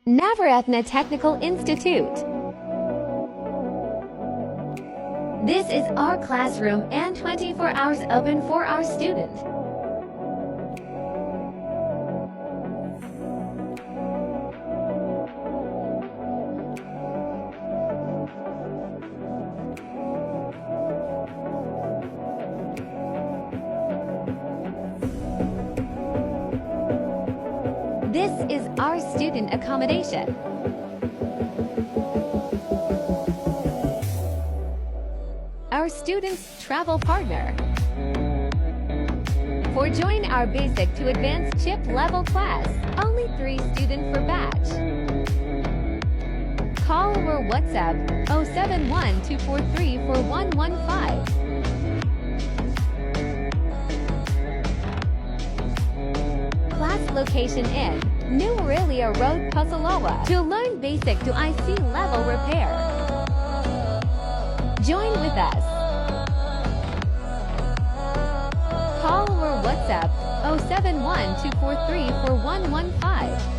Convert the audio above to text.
Navaratna Technical Institute. This is our classroom and 24 hours open for our students. This is our student accommodation. Our students' travel partner. For join our basic to advanced chip level class, only 3 students per batch. Call or WhatsApp 071-243-4115. Class location in New Aurelia Road, Pusalowa, to learn basic to IC level repair. Join with us. Call or WhatsApp 071-243-4115.